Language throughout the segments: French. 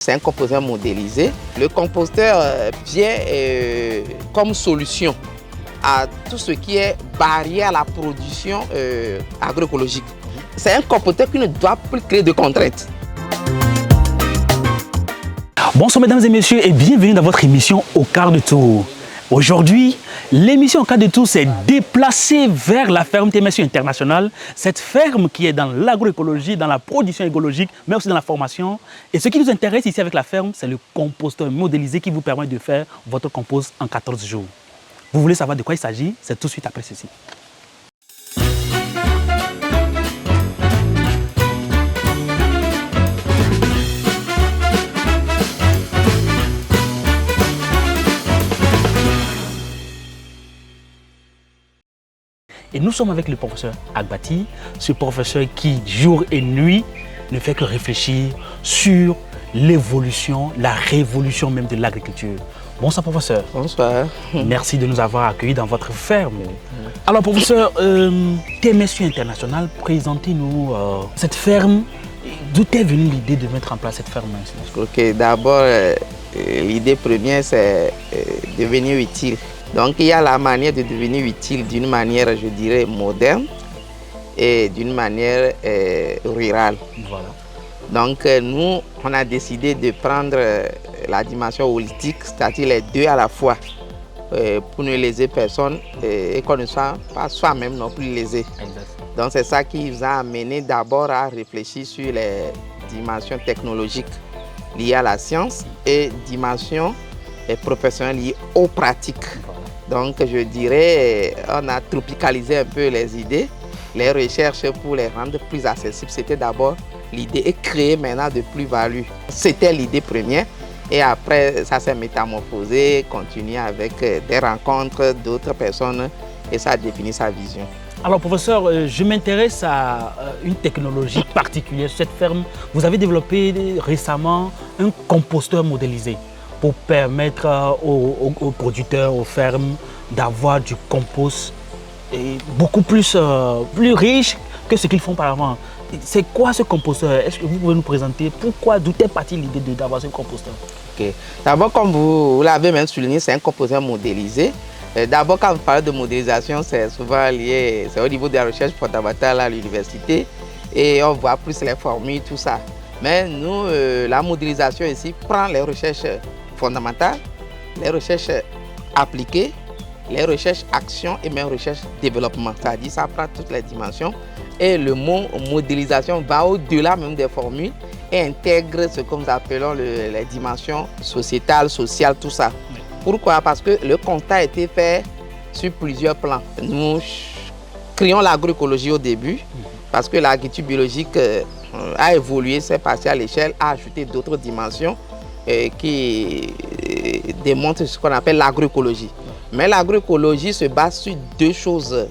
C'est un composteur modélisé. Le composteur vient comme solution à tout ce qui est barrière à la production agroécologique. C'est un composteur qui ne doit plus créer de contraintes. Bonsoir mesdames et messieurs et bienvenue dans votre émission Au quart de tour. Aujourd'hui, l'émission Au quart de tour s'est déplacée vers la ferme TMSU International, cette ferme qui est dans l'agroécologie, dans la production écologique, mais aussi dans la formation. Et ce qui nous intéresse ici avec la ferme, c'est le composteur modélisé qui vous permet de faire votre compost en 14 jours. Vous voulez savoir de quoi il s'agit? C'est tout de suite après ceci. Et nous sommes avec le professeur Agbati, ce professeur qui, jour et nuit, ne fait que réfléchir sur l'évolution, la révolution même de l'agriculture. Bonsoir professeur. Bonsoir. Merci de nous avoir accueillis dans votre ferme. Alors professeur, TMSU International, présentez-nous cette ferme. D'où est venue l'idée de mettre en place cette ferme? Ok, d'abord, l'idée première, c'est devenir utile. Donc il y a la manière de devenir utile d'une manière, je dirais, moderne et d'une manière rurale. Voilà. Donc nous, on a décidé de prendre la dimension holistique, c'est-à-dire les deux à la fois, pour ne léser personne et qu'on ne soit pas soi-même non plus lésé. Donc c'est ça qui nous a amené d'abord à réfléchir sur les dimensions technologiques liées à la science et dimensions professionnelles liées aux pratiques. Donc je dirais, on a tropicalisé un peu les idées, les recherches pour les rendre plus accessibles. C'était d'abord l'idée et créer maintenant de plus-value. C'était l'idée première et après ça s'est métamorphosé, continué avec des rencontres d'autres personnes et ça a défini sa vision. Alors professeur, je m'intéresse à une technologie particulière sur cette ferme. Vous avez développé récemment un composteur modélisé pour permettre aux producteurs, aux fermes, d'avoir du compost beaucoup plus riche que ce qu'ils font par avant. C'est quoi ce composteur? Est-ce que vous pouvez nous présenter pourquoi, d'où est partie l'idée d'avoir ce composteur? Okay. D'abord, comme vous l'avez même souligné, c'est un composteur modélisé. D'abord, quand vous parlez de modélisation, c'est souvent lié, c'est au niveau de la recherche fondamentale à l'université et on voit plus les formules, tout ça. Mais nous, la modélisation ici prend les recherches fondamentales, les recherches appliquées, les recherches action et même recherche développement. C'est-à-dire ça prend toutes les dimensions et le mot modélisation va au-delà même des formules et intègre ce que nous appelons les dimensions sociétales, sociales, tout ça. Pourquoi? Parce que le constat a été fait sur plusieurs plans. Nous créons l'agroécologie au début parce que l'agriculture biologique a évolué, s'est passé à l'échelle, a ajouté d'autres dimensions qui démontrent ce qu'on appelle l'agroécologie. Mais l'agroécologie se base sur deux choses.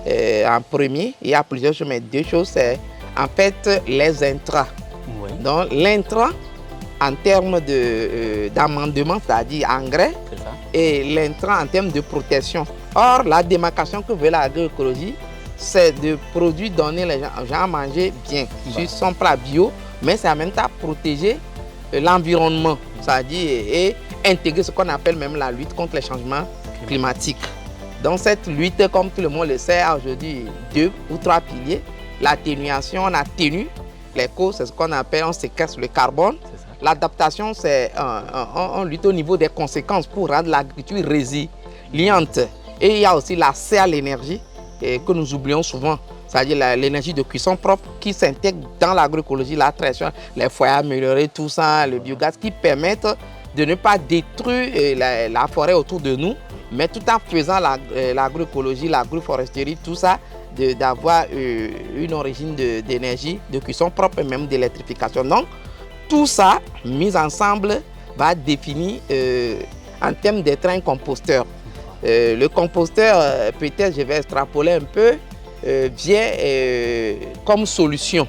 En premier, il y a plusieurs choses, mais deux choses, c'est en fait les intrants. Oui. Donc l'intrant en termes d'amendement, c'est-à-dire engrais, et l'intrant en termes de protection. Or, la démarcation que veut l'agroécologie, c'est de produits donner les gens à manger bien, sur son plat bio, mais c'est en même temps protéger l'environnement, c'est-à-dire et intégrer ce qu'on appelle même la lutte contre les changements climatiques. Donc cette lutte, comme tout le monde le sait, a aujourd'hui 2 ou 3 piliers. L'atténuation, on atténue les causes, c'est ce qu'on appelle, on séquestre le carbone. L'adaptation, c'est on lutte au niveau des conséquences pour rendre l'agriculture résiliente. Et il y a aussi l'accès à l'énergie que nous oublions souvent, c'est-à-dire l'énergie de cuisson propre qui s'intègre dans l'agroécologie, la traition, les foyers améliorés, tout ça, le biogaz qui permettent de ne pas détruire la forêt autour de nous, mais tout en faisant l'agroécologie, l'agroforesterie, tout ça, d'avoir une origine d'énergie, de cuisson propre et même d'électrification. Donc, tout ça, mis ensemble, va définir en termes d'être un composteur. Le composteur, peut-être je vais extrapoler un peu, vient comme solution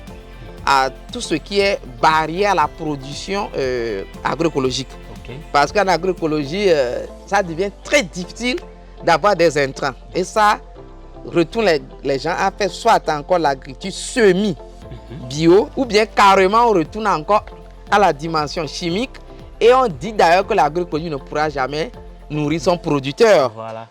à tout ce qui est barrière à la production agroécologique. Okay. Parce qu'en agroécologie, ça devient très difficile d'avoir des intrants. Et ça retourne les gens à faire soit encore l'agriculture semi-bio, ou bien carrément on retourne encore à la dimension chimique et on dit d'ailleurs que l'agroécologie ne pourra jamais nourrir son producteur. Voilà.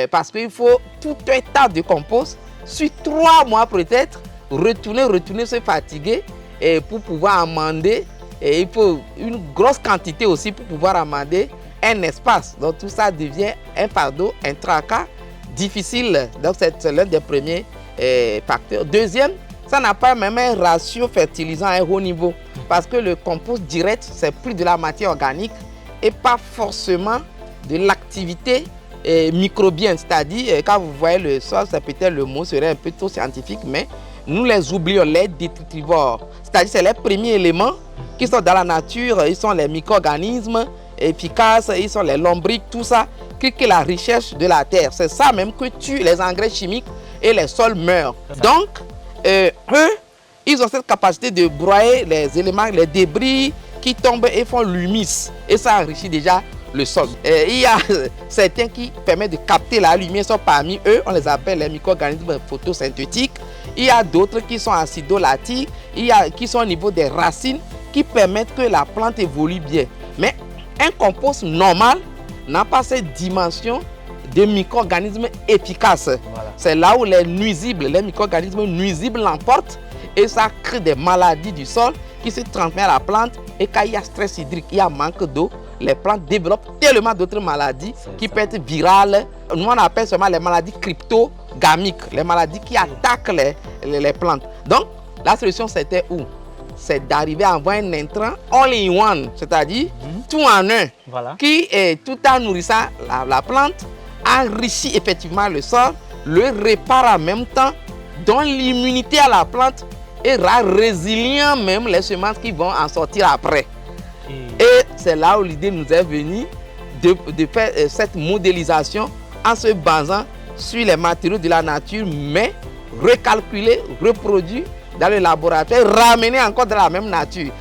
Parce qu'il faut tout un tas de compost sur 3 mois peut-être, retourner, se fatiguer et pour pouvoir amender. Et il faut une grosse quantité aussi pour pouvoir amender un espace. Donc tout ça devient un fardeau, un tracas difficile. Donc c'est l'un des premiers facteurs. Deuxième, ça n'a pas même un ratio fertilisant à un haut niveau. Parce que le compost direct, c'est plus de la matière organique et pas forcément de l'activité microbienne. C'est-à-dire, quand vous voyez le sol, c'est peut-être le mot serait un peu trop scientifique, mais nous les oublions, les détritivores. C'est-à-dire, c'est les premiers éléments qui sont dans la nature, ils sont les micro-organismes efficaces, ils sont les lombriques, tout ça, qui est la richesse de la terre. C'est ça même que tue les engrais chimiques et les sols meurent. Donc, eux, ils ont cette capacité de broyer les éléments, les débris qui tombent et font l'humus. Et ça enrichit déjà le sol. Il y a certains qui permettent de capter la lumière, sont parmi eux, on les appelle les micro-organismes photosynthétiques. Il y a d'autres qui sont acidolatiques, il y a qui sont au niveau des racines, qui permettent que la plante évolue bien. Mais un compost normal n'a pas cette dimension de micro-organismes efficaces. Voilà. C'est là où les nuisibles, les micro-organismes nuisibles l'emportent et ça crée des maladies du sol qui se transmettent à la plante. Et quand il y a stress hydrique, il y a manque d'eau, les plantes développent tellement d'autres maladies qui peuvent être virales. Nous on appelle seulement les maladies cryptogamiques, les maladies qui attaquent les plantes. Donc la solution c'était où? C'est d'arriver à avoir un intrant all in one, c'est-à-dire tout en un, voilà, qui tout en nourrissant la plante, enrichit effectivement le sol, le répare en même temps, donne l'immunité à la plante et rend résilient même les semences qui vont en sortir après. Et c'est là où l'idée nous est venue de faire cette modélisation en se basant sur les matériaux de la nature, mais recalculés, reproduits dans le laboratoire, ramenés encore dans la même nature.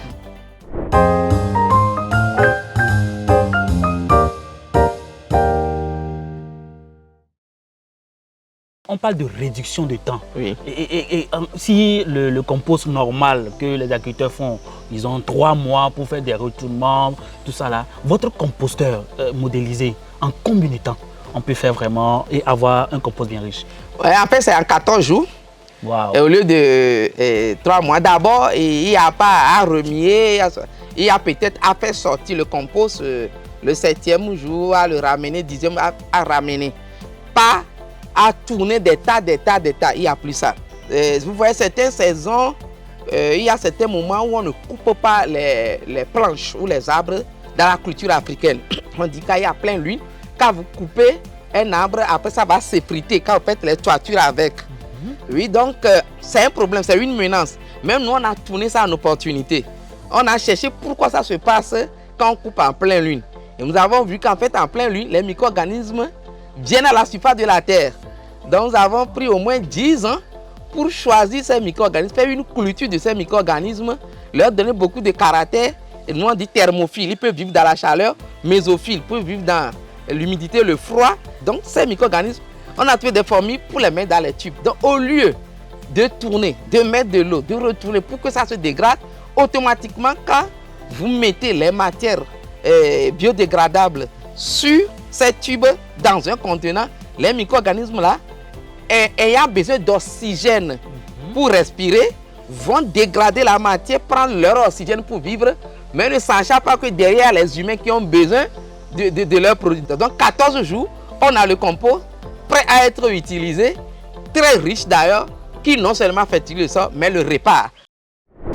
On parle de réduction de temps. Oui. Et si le compost normal que les agriculteurs font, ils ont 3 mois pour faire des retournements, tout ça là, votre composteur modélisé, en combien de temps on peut faire vraiment et avoir un compost bien riche? Ouais, en fait, c'est en 14 jours. Wow. Et au lieu de 3 mois, d'abord, il n'y a pas à remuer, il y a peut-être à faire sortir le compost le 7e jour, à le ramener, 10e, à ramener. Pas à tourner des tas, il n'y a plus ça. Vous voyez, certaines saisons, il y a certains moments où on ne coupe pas les planches ou les arbres dans la culture africaine. On dit qu'il y a plein d'huile. Quand vous coupez un arbre, après ça va s'effriter quand vous faites les toitures avec. Oui, donc c'est un problème, c'est une menace. Même nous, on a tourné ça en opportunité. On a cherché pourquoi ça se passe quand on coupe en pleine lune. Et nous avons vu qu'en fait, en pleine lune, les micro-organismes viennent à la surface de la terre. Donc, nous avons pris au moins 10 ans pour choisir ces micro-organismes, faire une culture de ces micro-organismes, leur donner beaucoup de caractère. Et nous, on dit thermophile, ils peuvent vivre dans la chaleur, mésophile, ils peuvent vivre dans l'humidité, le froid. Donc, ces micro-organismes, on a trouvé des formules pour les mettre dans les tubes. Donc, au lieu de tourner, de mettre de l'eau, de retourner pour que ça se dégrade, automatiquement, quand vous mettez les matières biodégradables sur ces tubes dans un contenant, les micro-organismes là, ayant besoin d'oxygène pour respirer, vont dégrader la matière, prendre leur oxygène pour vivre, mais ne sachant pas que derrière les humains qui ont besoin de leurs produits. Donc 14 jours, on a le compost prêt à être utilisé, très riche d'ailleurs, qui non seulement fertilise le sol, mais le répare.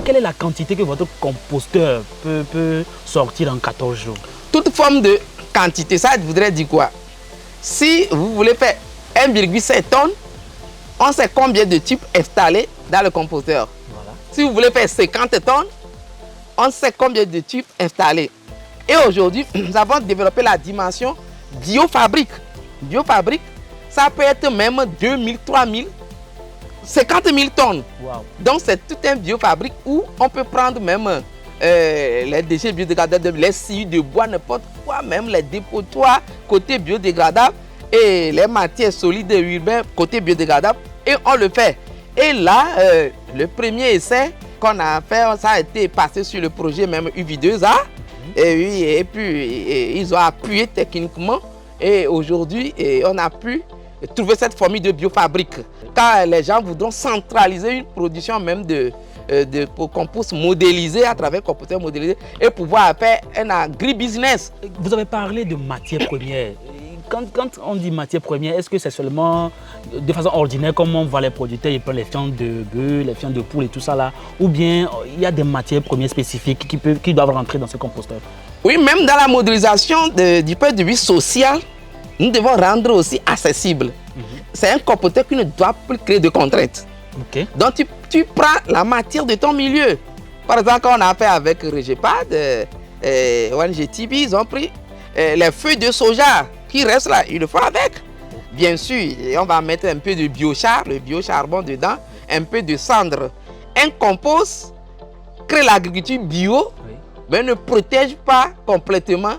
Quelle est la quantité que votre composteur peut sortir en 14 jours? Toute forme de quantité, ça voudrait dire quoi? Si vous voulez faire 1,7 tonnes, on sait combien de tubes installés dans le composteur. Voilà. Si vous voulez faire 50 tonnes, on sait combien de tubes installés. Et aujourd'hui, nous avons développé la dimension biofabrique. Biofabrique, ça peut être même 2000, 3000, 50 000 tonnes. Wow. Donc c'est tout un biofabrique où on peut prendre même les déchets biodégradables, les scies de bois, n'importe quoi, même les dépotoirs côté biodégradable et les matières solides urbaines côté biodégradable, et on le fait. Et là, le premier essai qu'on a fait, ça a été passé sur le projet même UV2A. Et, oui, et puis ils ont appuyé techniquement. Et aujourd'hui, on a pu trouver cette formule de biofabrique. Quand les gens voudront centraliser une production même de compost modélisé à travers composteur modélisé et pouvoir faire un agribusiness. Vous avez parlé de matières premières. Quand on dit matières premières, est-ce que c'est seulement de façon ordinaire comme on voit les producteurs, ils prennent les fientes de bœuf, les fientes de poule et tout ça là, ou bien il y a des matières premières spécifiques qui doivent rentrer dans ce composteur? Oui, même dans la modélisation du produit social, nous devons rendre aussi accessible. C'est un composteur qui ne doit plus créer de contraintes. Okay. Donc tu prends la matière de ton milieu. Par exemple, quand on a fait avec Regepad, ONG Tibi, ils ont pris les feuilles de soja qui restent là, ils le font avec. Bien sûr, on va mettre un peu de biochar, le biocharbon dedans, un peu de cendre. Un compost crée l'agriculture bio, mais ne protège pas complètement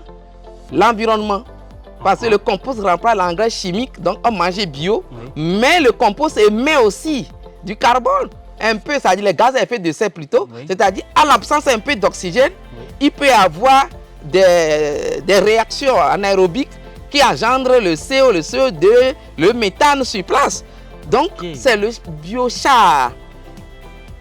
l'environnement. Parce que le compost remplace l'engrais chimique, donc on mange bio, mais le compost émet aussi du carbone, un peu, c'est-à-dire les gaz à effet de serre plutôt, c'est-à-dire à l'absence un peu d'oxygène, il peut y avoir des réactions anaérobiques qui engendrent le CO, le CO2, le méthane sur place. Donc c'est le biochar,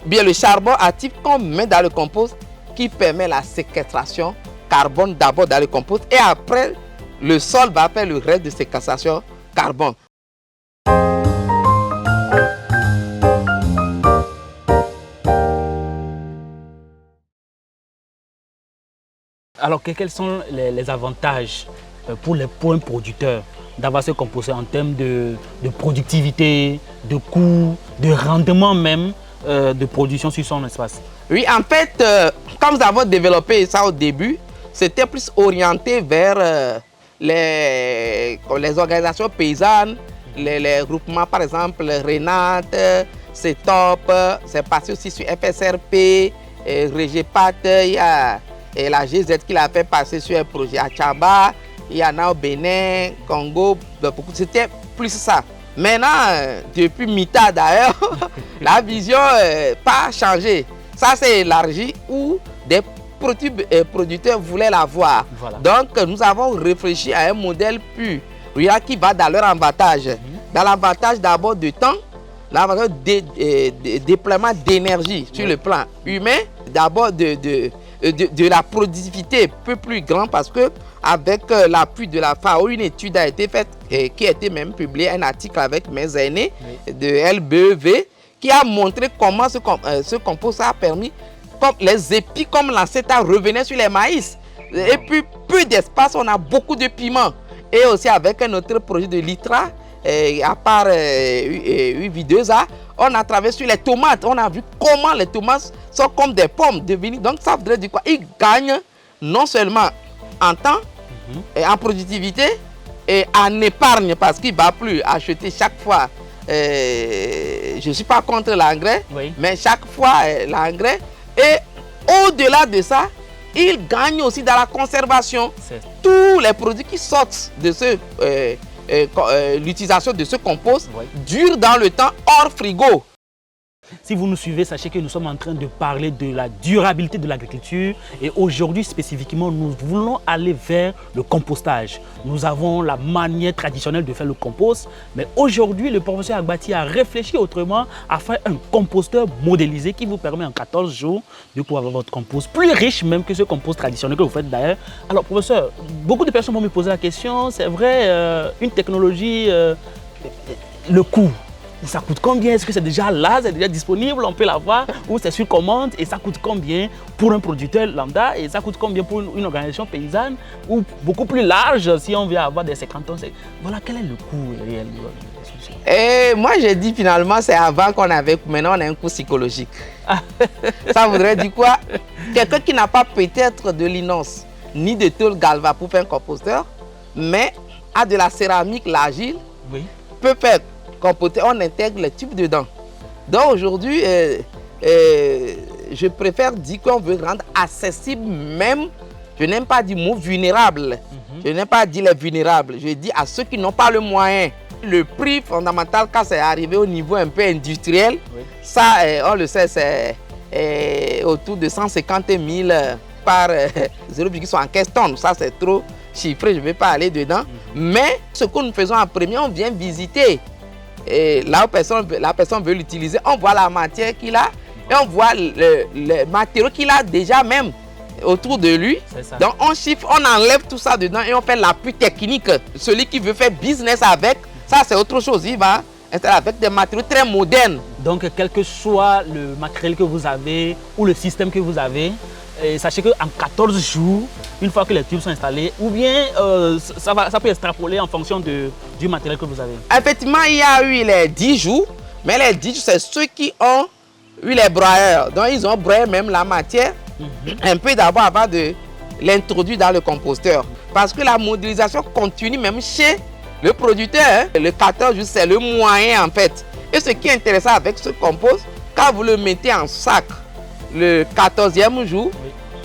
bien le charbon actif qu'on met dans le compost qui permet la séquestration carbone d'abord dans le compost et après le sol va faire le reste de séquestration carbone. Alors quels sont les avantages pour un producteur d'avoir ce composteur en termes de productivité, de coût, de rendement même de production sur son espace? Oui, en fait, comme nous avons développé ça au début, c'était plus orienté vers les organisations paysannes, les groupements, par exemple, Renate, CETOP, c'est passé aussi sur FSRP, Regepad, il y a la GZ qui l'a fait passer sur un projet à Tchamba, il y en a au Bénin, Congo, c'était plus ça. Maintenant, depuis Mita d'ailleurs, la vision n'a pas changé. Ça s'est élargi où des producteurs voulaient l'avoir. Voilà. Donc, nous avons réfléchi à un modèle pur qui va dans leur avantage. Dans l'avantage d'abord de temps, l'avantage de déploiement d'énergie sur le plan humain, d'abord de la productivité un peu plus grande parce que avec l'appui de la FAO, une étude a été faite qui a été même publiée, un article avec mes aînés de LBEV qui a montré comment ce compost a permis comme les épis comme l'ancêtre revenaient sur les maïs. Et puis peu d'espace, on a beaucoup de piments. Et aussi avec un autre projet de Litra, à part UV2A, on a travaillé sur les tomates. On a vu comment les tomates sont comme des pommes devenues. Donc ça voudrait dire quoi? Ils gagnent non seulement en temps, et en productivité et en épargne parce qu'il ne va plus acheter chaque fois. Je ne suis pas contre l'engrais, mais chaque fois l'engrais. Et au-delà de ça, il gagne aussi dans la conservation. Tous les produits qui sortent de l'utilisation de ce compost durent dans le temps hors frigo. Si vous nous suivez, sachez que nous sommes en train de parler de la durabilité de l'agriculture et aujourd'hui spécifiquement, nous voulons aller vers le compostage. Nous avons la manière traditionnelle de faire le compost, mais aujourd'hui, le professeur Agbati a réfléchi autrement à faire un composteur modélisé qui vous permet en 14 jours de pouvoir avoir votre compost plus riche même que ce compost traditionnel que vous faites d'ailleurs. Alors professeur, beaucoup de personnes vont me poser la question, c'est vrai, une technologie, le coût. Ça coûte combien? Est-ce que c'est déjà là, c'est déjà disponible, on peut l'avoir ou c'est sur commande? Et ça coûte combien pour un producteur lambda? Et ça coûte combien pour une organisation paysanne? Ou beaucoup plus large si on veut avoir des 50 tonnes? Voilà, quel est le coût réel de la solution? Et moi, j'ai dit finalement, c'est avant qu'on avait, maintenant on a un coût psychologique. Ça voudrait dire quoi? Quelqu'un qui n'a pas peut-être de l'innocence ni de tôle galva pour faire un composteur, mais a de la céramique, l'argile, peut faire composter, on intègre les tubes dedans. Donc aujourd'hui, je préfère dire qu'on veut rendre accessible même, je n'aime pas dire mot vulnérable, je n'aime pas dire les vulnérables, je dis à ceux qui n'ont pas le moyen. Le prix fondamental quand c'est arrivé au niveau un peu industriel, ça on le sait, autour de 150 000 par 0,75 tonnes. Ça, c'est trop chiffré, je ne vais pas aller dedans. Mais ce que nous faisons en premier, on vient visiter. Et là où la personne veut l'utiliser, on voit la matière qu'il a et on voit le matériau qu'il a déjà même autour de lui. Donc on chiffre, on enlève tout ça dedans et on fait l'appui technique. Celui qui veut faire business avec, ça c'est autre chose. Il va installer avec des matériaux très modernes. Donc quel que soit le matériel que vous avez ou le système que vous avez, sachez qu'en 14 jours, une fois que les tubes sont installés, ou bien ça peut extrapoler en fonction du matériel que vous avez. Effectivement, il y a eu les 10 jours, mais les 10 jours, c'est ceux qui ont eu les broyeurs. Donc ils ont broyé même la matière un peu d'abord avant de l'introduire dans le composteur. Parce que la modélisation continue même chez le producteur. Hein. Le 14 jours, c'est le moyen en fait. Et ce qui est intéressant avec ce compost, quand vous le mettez en sac le 14e jour,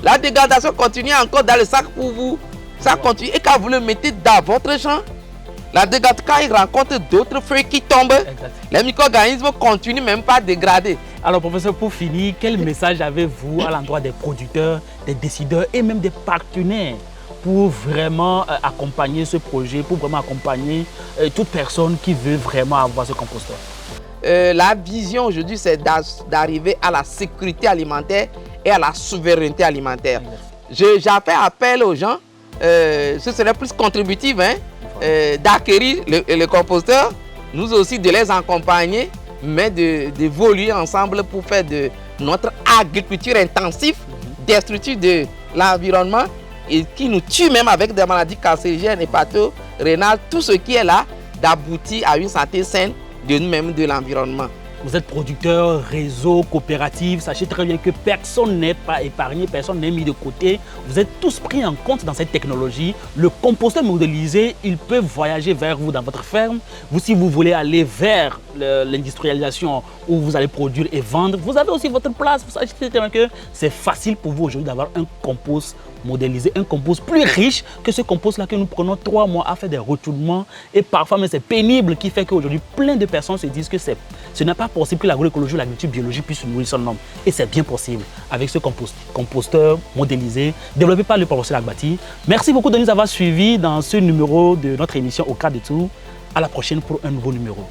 la dégradation continue encore dans le sac pour vous. Ça continue. Et quand vous le mettez dans votre champ, la dégradation, quand il rencontre d'autres feuilles qui tombent, les micro-organismes continuent même pas à dégrader. Alors professeur, pour finir, quel message avez-vous à l'endroit des producteurs, des décideurs et même des partenaires pour vraiment accompagner ce projet, pour vraiment accompagner toute personne qui veut vraiment avoir ce composteur? La vision aujourd'hui, c'est d'arriver à la sécurité alimentaire et à la souveraineté alimentaire. J'ai fait appel aux gens, ce serait plus contributif hein, d'acquérir le composteur, nous aussi de les accompagner, mais d'évoluer ensemble pour faire de notre agriculture intensive, destructive de l'environnement et qui nous tue même avec des maladies cancérigènes, hépato-rénales, tout ce qui est là, d'aboutir à une santé saine de nous-mêmes, de l'environnement. Vous êtes producteur, réseau, coopérative, sachez très bien que personne n'est pas épargné, personne n'est mis de côté. Vous êtes tous pris en compte dans cette technologie. Le composteur modélisé, il peut voyager vers vous dans votre ferme. Vous, si vous voulez aller vers l'industrialisation où vous allez produire et vendre, vous avez aussi votre place. Vous sachez très bien que c'est facile pour vous aujourd'hui d'avoir un compost modélisé, un compost plus riche que ce compost-là que nous prenons 3 mois à faire des retournements. Et parfois, mais c'est pénible qui fait qu'aujourd'hui, plein de personnes se disent que ce n'est pas possible que l'agroécologie ou l'agriculture biologique puisse nourrir son homme. Et c'est bien possible avec ce composteur modélisé développé par le professeur Agbati. Merci beaucoup de nous avoir suivis dans ce numéro de notre émission Au Quart de Tour. À la prochaine pour un nouveau numéro.